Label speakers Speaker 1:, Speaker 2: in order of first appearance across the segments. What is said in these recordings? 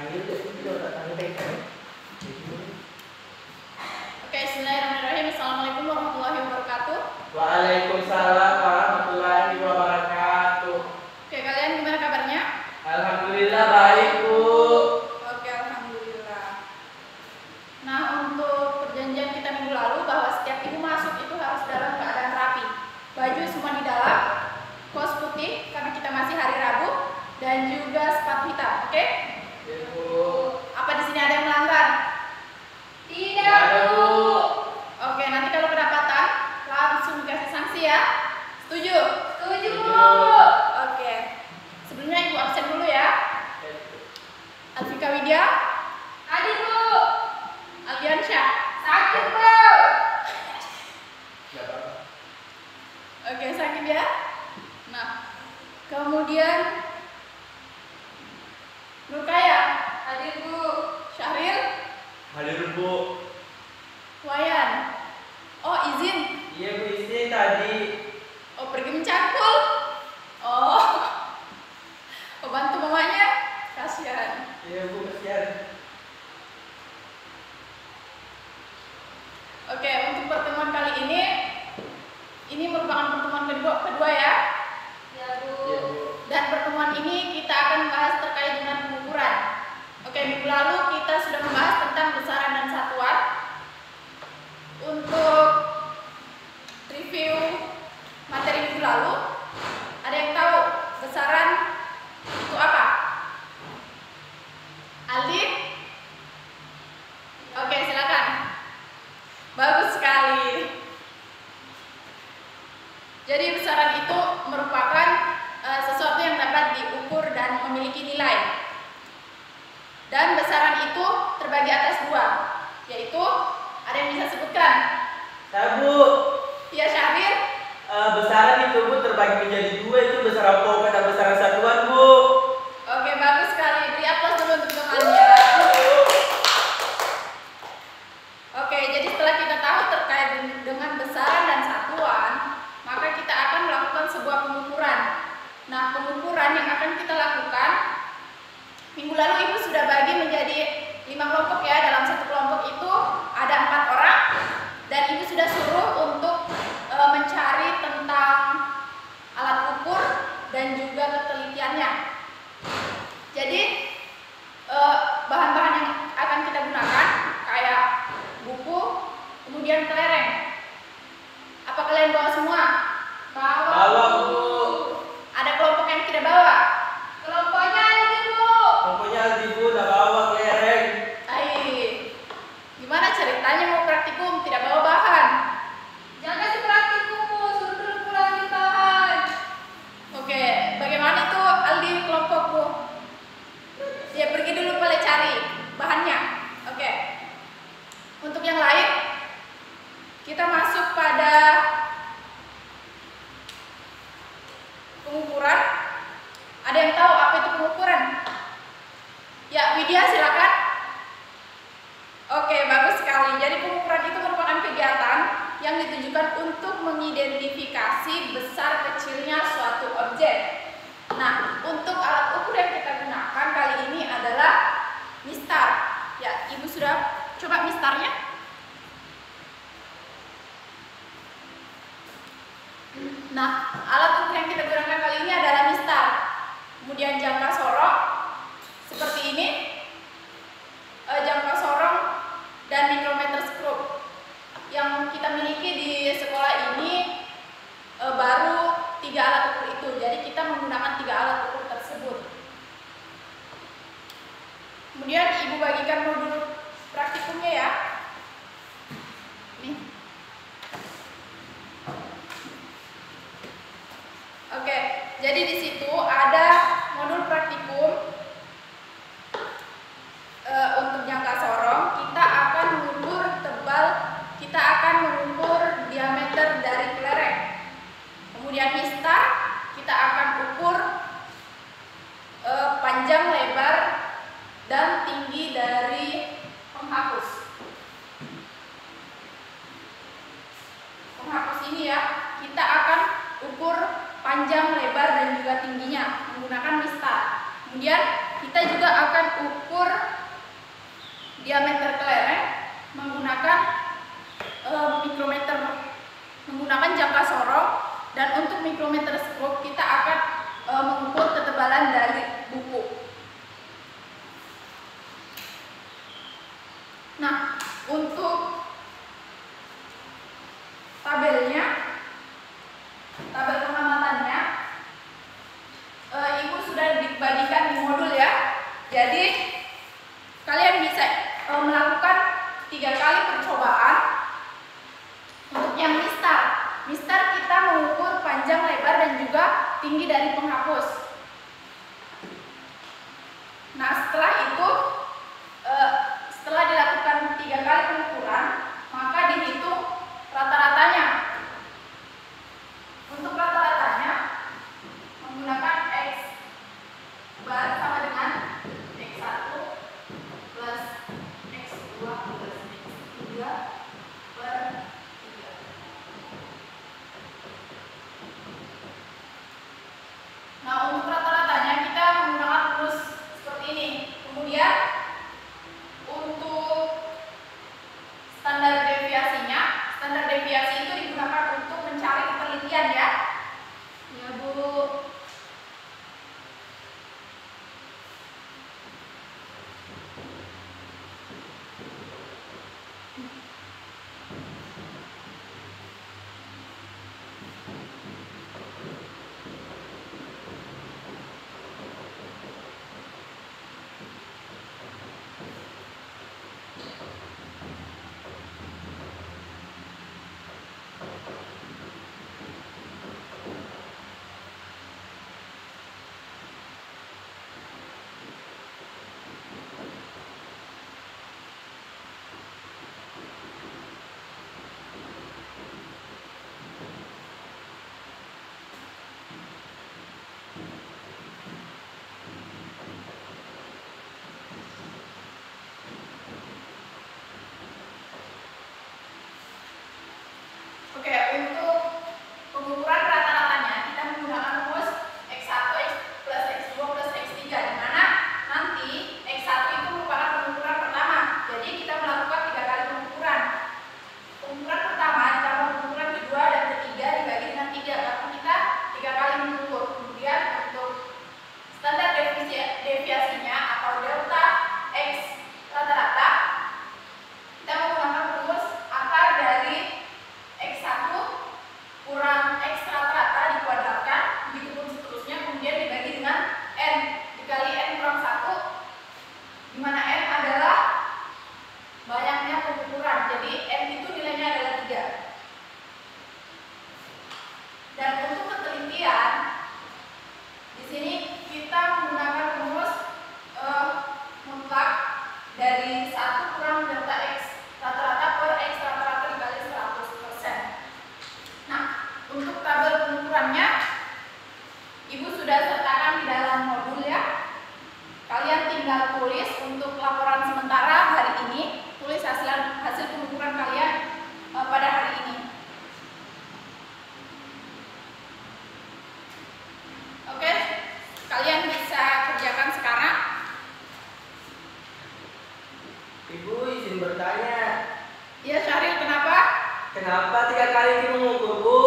Speaker 1: Oke, bismillahirrahmanirrahim. Assalamualaikum warahmatullahi wabarakatuh.
Speaker 2: Waalaikumsalam warahmatullahi wabarakatuh.
Speaker 1: Oke, kalian gimana kabarnya?
Speaker 2: Alhamdulillah baik, Bu.
Speaker 1: Oke, alhamdulillah. Nah, untuk perjanjian kita minggu lalu bahwa setiap ibu masuk itu harus dalam keadaan rapi. Baju semua di dalam, kaos putih karena kita masih hari Rabu, dan juga sepatu hitam. Oke?
Speaker 2: Ya, Bu.
Speaker 1: Apa di sini ada yang melanggar?
Speaker 2: Tidak, Bu.
Speaker 1: Oke, nanti kalau kedapatan langsung dikasih sanksi ya. Setuju?
Speaker 2: Setuju, Bu.
Speaker 1: Oke. Sebelumnya ibu absen dulu ya. Alfika Widya.
Speaker 2: Hadir, Bu.
Speaker 1: Aldiansyah.
Speaker 2: Sakit, Bu.
Speaker 1: Oke, sakit ya. Nah, kemudian Nurkaya.
Speaker 2: Hadir, Bu.
Speaker 1: Syahril.
Speaker 2: Hadir, Bu.
Speaker 1: Wayan. Oh, izin.
Speaker 2: Iya, Bu, izin tadi.
Speaker 1: Oh, pergi mencakul. Oh. Oh, bantu mamanya. Kasihan.
Speaker 2: Iya, Bu, kasihan.
Speaker 1: Oke, untuk pertemuan kali ini merupakan pertemuan kedua ya.
Speaker 2: Ya, Bu. Iya, Bu.
Speaker 1: Dan pertemuan ini kita akan membahas terkait dengan pengukuran. Oke, minggu lalu kita sudah membahas tentang besaran dan satuan. Untuk review materi minggu lalu, ada yang tahu besaran itu apa? Aldi? Oke, silakan. Bagus sekali. Jadi besaran itu merupakan sesuatu yang dapat diukur dan memiliki nilai. Dan besaran itu terbagi atas dua, yaitu ada yang bisa sebutkan?
Speaker 2: Saya, Bu.
Speaker 1: Iya, Syahrir.
Speaker 2: Besaran itu, Bu, terbagi menjadi dua, itu besaran pokok dan besaran satuan, Bu.
Speaker 1: Oke, bagus sekali. Beri aplaus dulu untuk temannya. Oke, jadi setelah kita tahu terkait dengan besaran dan satuan, maka kita akan melakukan sebuah pengukuran. Nah, pengukuran yang akan kita lakukan, minggu lalu Ibu sudah bagi menjadi 5 kelompok ya. Dalam satu kelompok itu ada 4 orang, dan Ibu sudah suruh untuk mencari tentang alat ukur dan juga ketelitiannya. Jadi bahan-bahan yang akan kita gunakan kayak buku, kemudian kelereng. Apa kalian bawa semua?
Speaker 2: Bawa, Bu.
Speaker 1: Ada kelompok yang tidak bawa?
Speaker 2: Kelompoknya Aldi, Bu. Kelompoknya Aldi, Bu, udah bawa kelereng.
Speaker 1: Gimana ceritanya mau praktikum tidak bawa bahan?
Speaker 2: Jangan kasih praktikum, Bu, suruh dulu pulangin bahan.
Speaker 1: Oke, bagaimana itu Aldi kelompokku? Ya pergi dulu boleh cari bahannya. Oke. Untuk yang lain, kita masuk pada pengukuran. Ada yang tahu apa itu pengukuran? Ya, Widya silakan. Oke, bagus sekali. Jadi pengukuran itu merupakan kegiatan yang ditujukan untuk mengidentifikasi besar kecilnya suatu objek. Nah, untuk alat ukur yang kita gunakan kali ini adalah mistar. Ya, Ibu sudah coba mistarnya? Nah, alat ukur yang kita gunakan kali ini adalah mistar. Kemudian jangka sorong seperti ini, jangka sorong dan mikrometer skrup. Yang kita miliki di sekolah ini baru 3 alat ukur itu. Jadi kita menggunakan 3 alat ukur tersebut. Kemudian Ibu bagikan modul praktikumnya ya. Nih. Oke, jadi di situ ada modul praktikum. Untuk jangka sorong kita akan mengukur kita akan mengukur diameter dari kelereng. Kemudian mistar kita akan ukur panjang, lebar, dan tinggi dari penghapus. Penghapus ini ya, kita akan ukur panjang, lebar, dan juga tingginya menggunakan mistar. Kemudian kita kita juga akan ukur diameter kelereng menggunakan mikrometer, menggunakan jangka sorong, dan untuk mikrometer scope kita akan mengukur ketebalan dari buku. Nah, untuk tabelnya, tabel pengamatannya, Ibu sudah dibagikan di modul ya. Jadi kalian bisa melakukan 3 kali percobaan. Untuk yang mistar kita mengukur panjang, lebar, dan juga tinggi dari penghapus. Nah, setelah itu setelah dilakukan 3 kali pengukuran, maka dihitung rata-ratanya. Untuk rata-ratanya menggunakan X bar sama dengan X1 plus X2 plus X3 per 3. Nah, untuk rata-ratanya kita menggunakan rumus seperti ini. Kemudian untuk standar deviasinya, standar deviasi itu digunakan untuk mencari penelitian ya. Ya, Bu. Oke, untuk pengukuran rata-ratanya kita menggunakan rumus X1 plus X2 plus X3, di mana nanti X1 itu merupakan pengukuran pertama. Jadi kita melakukan 3 kali pengukuran. Pengukuran pertama ditambah pengukuran kedua dan ketiga dibagi dengan 3, karena kita 3 kali mengukur. Kemudian untuk standar deviasinya atau delta X rata-rata, kita menggunakan rumus akar dari X1 kurang X rata-rata dikuadratkan, begitu pun seterusnya, kemudian dibagi dengan N dikali N kurang 1, di mana N adalah banyaknya pengukuran, jadi N itu nilainya adalah 3. Dan untuk ketelitian, di sini kita menggunakan rumus mutlak dari 1 kurang delta X rata-rata per X rata-rata dikali 100%. Nah, untuk tabel pengukurannya Ibu sudah sertakan di dalam modul ya. Kalian tinggal tulis untuk laporan sementara hari ini, tulis hasil pengukuran kalian pada hari ini. Oke, kalian bisa kerjakan sekarang.
Speaker 2: Ibu izin bertanya.
Speaker 1: Ya, Syahril, kenapa?
Speaker 2: Kenapa 3 kali ini mengukur, Bu?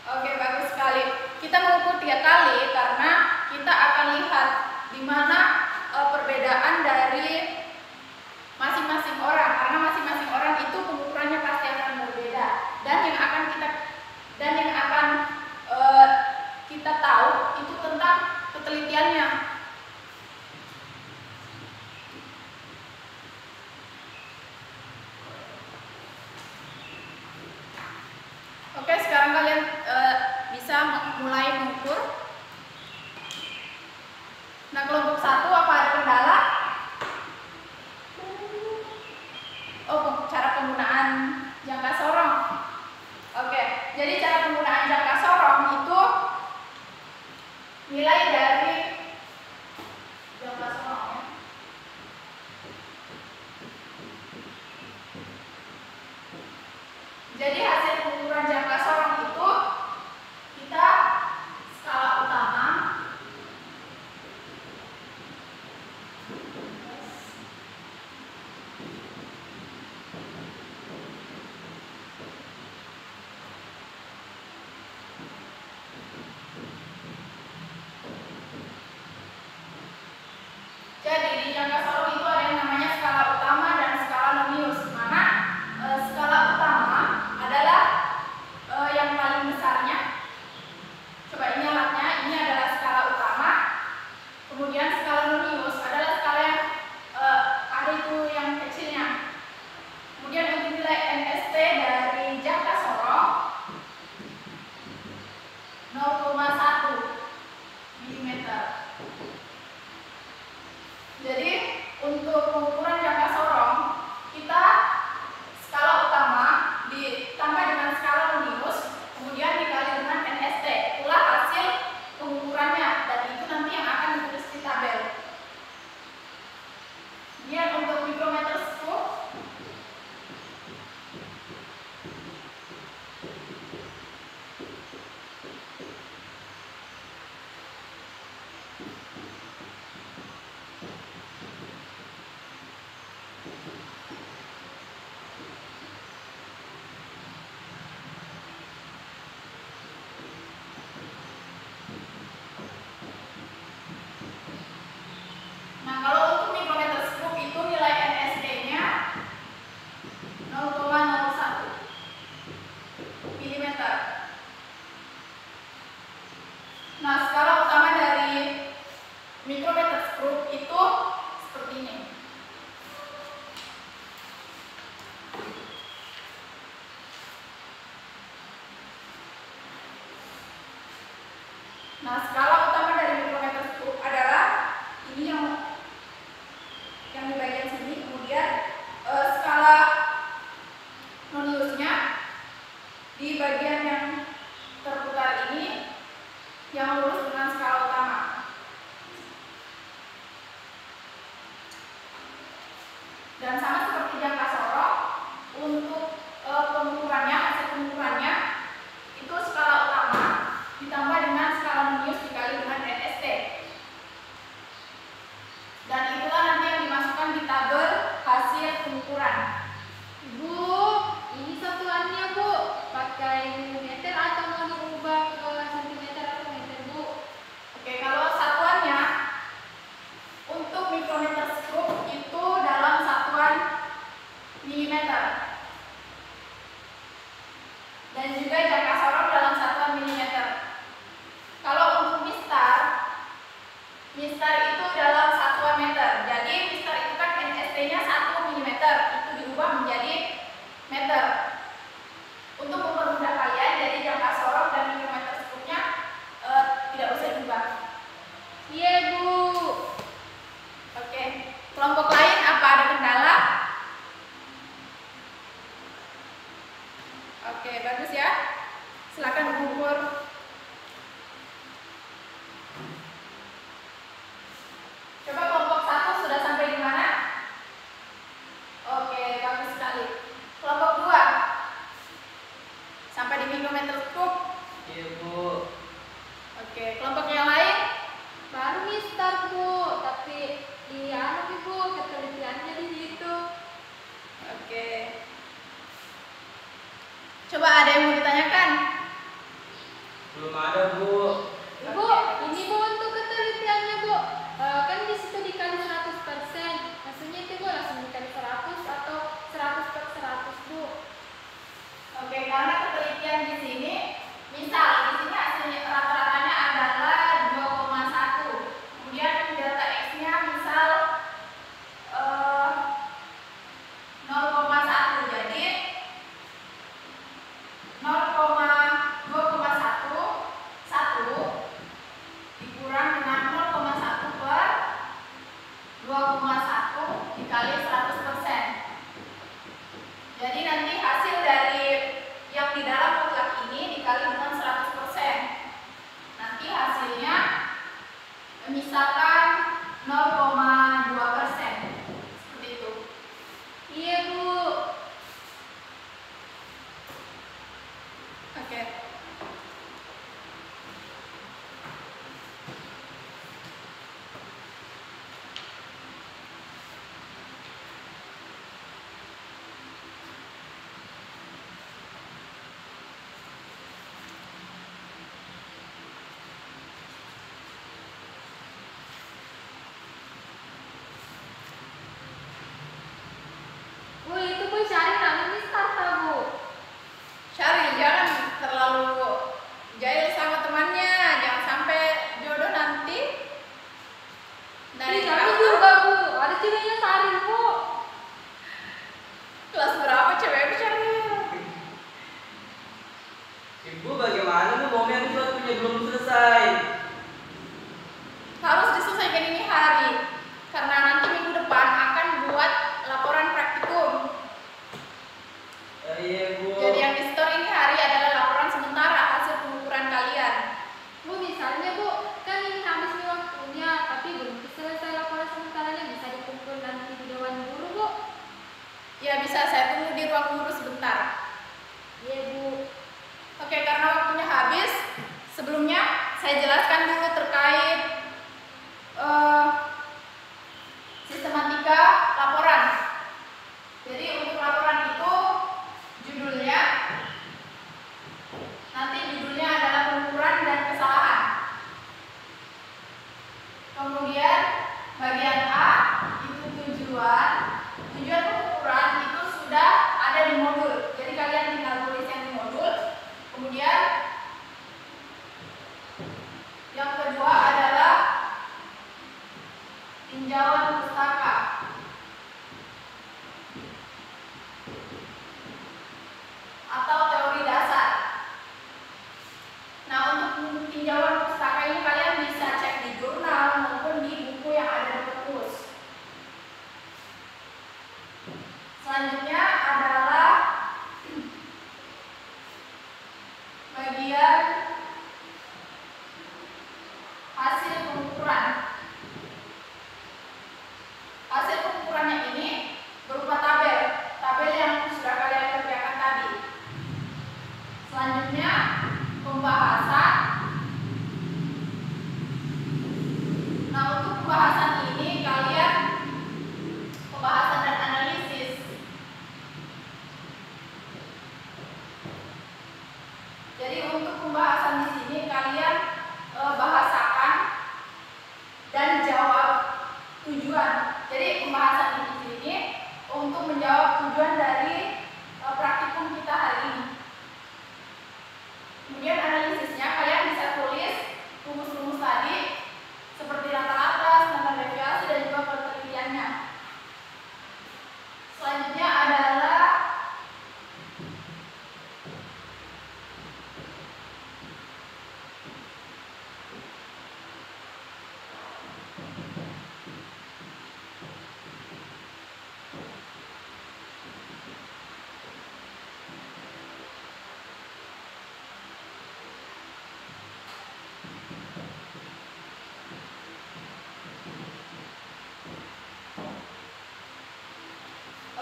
Speaker 1: Oke, bagus sekali. Kita mengukur 3 kali karena kita akan lihat di mana perbedaan dari masing-masing orang, karena masing-masing orang itu pengukurannya pasti akan berbeda, dan yang akan kita tahu itu tentang ketelitiannya. Oke, sekarang kalian bisa mulai mengukur. Nah, kelompok 1 apa ada kendala? Oh, cara penggunaan jangka sorong. Oke, jadi cara penggunaan jangka sorong itu nilai dari jangka sorong ya. Jadi hasil pengukuran jangka sorong itu kita skala utama Nah, kalau untuk mikrometer skop itu nilai NST-nya 0,01 mm. Nah, skala utama dari mikrometer skop itu seperti ini. Nah, skala utama dari mikrometer skop adalah ini yang di bagian sini. Kemudian skala noniusnya di bagian yang terputar ini yang lurus dengan skala utama. Dan sama seperti jangka sorong, untuk pengukurannya, hasil pengukurannya itu skala utama ditambah dengan skala nonius dikali dengan NST. Dan itulah nanti yang dimasukkan di tabel hasil pengukuran.
Speaker 3: Bu, ini satuannya Bu, pakai milimeter atau mau diubah ke sentimeter atau meter Bu?
Speaker 1: Oke, kalau satuannya untuk mikrometer skop itu dalam satuan milimeter. Dan juga jangka sorong dalam satuan milimeter. Kalau untuk mistar itu dalam satuan meter. Jadi mistar itu kan NST-nya 1 mm, itu diubah menjadi meter. Untuk mempermudah kalian, jadi jangka sorong dan mikrometer skopnya tidak usah diubah.
Speaker 3: Iya Bu.
Speaker 1: Oke, kelompok lain apa ada kendala? Oke, bagus ya. Silakan mengukur. Coba kelompok 1 sudah sampai di mana? Oke, bagus sekali. Kelompok 2 sampai di mikrometer skop.
Speaker 2: Iya Bu.
Speaker 1: Oke, kelompok yang lain?
Speaker 3: Baru mistar Bu, tapi iya Bu, ketelitiannya di situ.
Speaker 1: Oke. Coba ada yang mau ditanyakan?
Speaker 2: Belum ada Bu.
Speaker 3: Bu, ini Bu untuk ketelitiannya Bu. Kan di situ dikali 100%. Maksudnya itu Bu langsung dikali 100 atau 100/100 Bu.
Speaker 1: Oke, karena ketelitian di sini, misal di sini hasilnya rata-ratanya adalah 2,1. Kemudian delta X-nya misal 0,1. Jadi 0,2,1 dikurang dengan 0,1/2,1 dikali 100%. Jadi nanti hasil dari yang di dalam mutlak ini dikali dengan 100%. Nanti hasilnya misalkan 0,2%. Seperti itu.
Speaker 3: Iya Bu.
Speaker 1: Oke.
Speaker 3: Bu, itu Bu cari nama mistar tak Bu?
Speaker 1: Syaril, jangan terlalu jahil sama temannya, jangan sampai jodoh nanti dari
Speaker 3: Ih, kami
Speaker 1: kamu.
Speaker 3: juga Bu, ada ceweknya Sarin Bu.
Speaker 1: Kelas berapa cewek Syaril?
Speaker 2: Ibu bagaimana Bu? Momnya habis waktunya belum selesai.
Speaker 1: Harus diselesaikan ini hari, karena nanti minggu depan akan buat laporan praktikum.
Speaker 2: Iya Bu.
Speaker 1: Jadi yang di store ini hari adalah laporan sementara hasil pengukuran kalian.
Speaker 3: Bu, misalnya Bu, kan ini habis nih waktunya, tapi belum selesai laporan sementaranya, bisa dikumpul nanti di dewan guru Bu.
Speaker 1: Ya bisa, saya tunggu di ruang guru sebentar.
Speaker 3: Iya Bu.
Speaker 1: Oke, karena waktunya habis, sebelumnya saya jelaskan dulu terkait tinjauan pustaka. Atau teori dasar. Nah, untuk tinjauan pustaka ini kalian bisa cek di jurnal maupun di buku yang ada di perpus. Selanjutnya adalah bagian hasil pengukuran. Hasil pengukurannya ini berupa tabel yang sudah kalian kerjakan tadi. Selanjutnya pembahasan. Nah, untuk pembahasan ini kalian pembahasan dan analisis. Jadi untuk pembahasan di sini kalian bahasakan dan jawab tujuan. Jadi pembahasan di sini untuk menjawab tujuan dari praktikum kita hari ini. Kemudian analisisnya kalian bisa tulis rumus-rumus tadi seperti rata-rata, standar deviasi dan juga penelitiannya. Selanjutnya adalah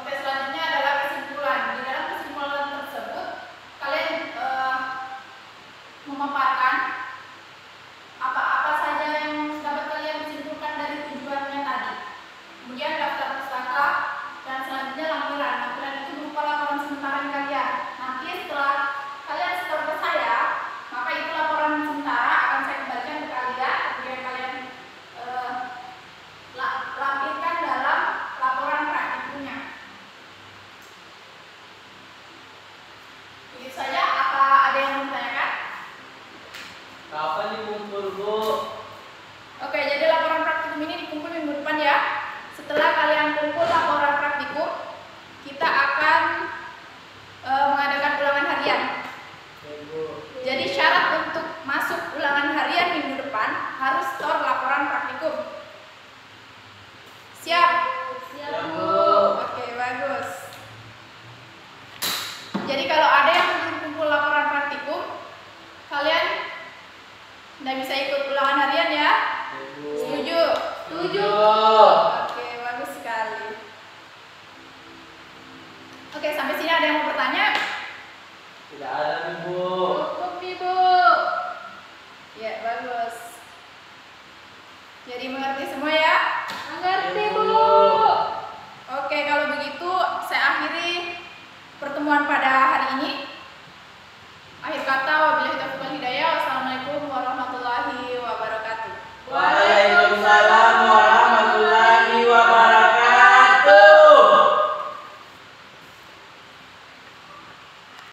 Speaker 1: selanjutnya adalah kesimpulan. Di dalam kesimpulan tersebut kalian memaparkan apa-apa saja yang dapat kalian simpulkan dari tujuannya tadi. Kemudian daftar pustaka dan selanjutnya lampiran. Lampiran itu berupa laporan sementara kalian. Nanti setelah kalian setor ke saya, maka itu laporan sementara akan saya kembalikan ke kalian. Kemudian kalian lampirkan dalam laporan praktikumnya. Begitu saja. Apa ada yang mau ditanyakan?
Speaker 2: Kapan dikumpul, Bu?
Speaker 1: Oke, jadi laporan praktikum ini dikumpul minggu depan ya. Setelah kalian kumpul laporan praktikum, kita akan mengadakan ulangan harian.
Speaker 2: Ya, Bu.
Speaker 1: Jadi syarat untuk masuk ulangan harian minggu depan harus store laporan praktikum. Siap?
Speaker 3: Siap,
Speaker 2: Ya,
Speaker 3: Bu.
Speaker 2: Bu.
Speaker 1: Oke, bagus. Jadi kalau ada yang belum kumpul laporan praktikum, kalian tidak bisa ikut ulangan harian ya?
Speaker 2: Ya, Bu.
Speaker 1: Setuju?
Speaker 3: Setuju.
Speaker 1: Oke, bagus sekali. Oke, sampai sini ada yang mau bertanya?
Speaker 2: Tidak ada nih, Bu.
Speaker 3: Cukup nih, Bu.
Speaker 1: Ya, bagus. Jadi mengerti semua ya?
Speaker 3: Mengerti,
Speaker 2: Ya,
Speaker 3: Bu.
Speaker 2: Bu.
Speaker 1: Oke, kalau begitu saya akhiri pertemuan pada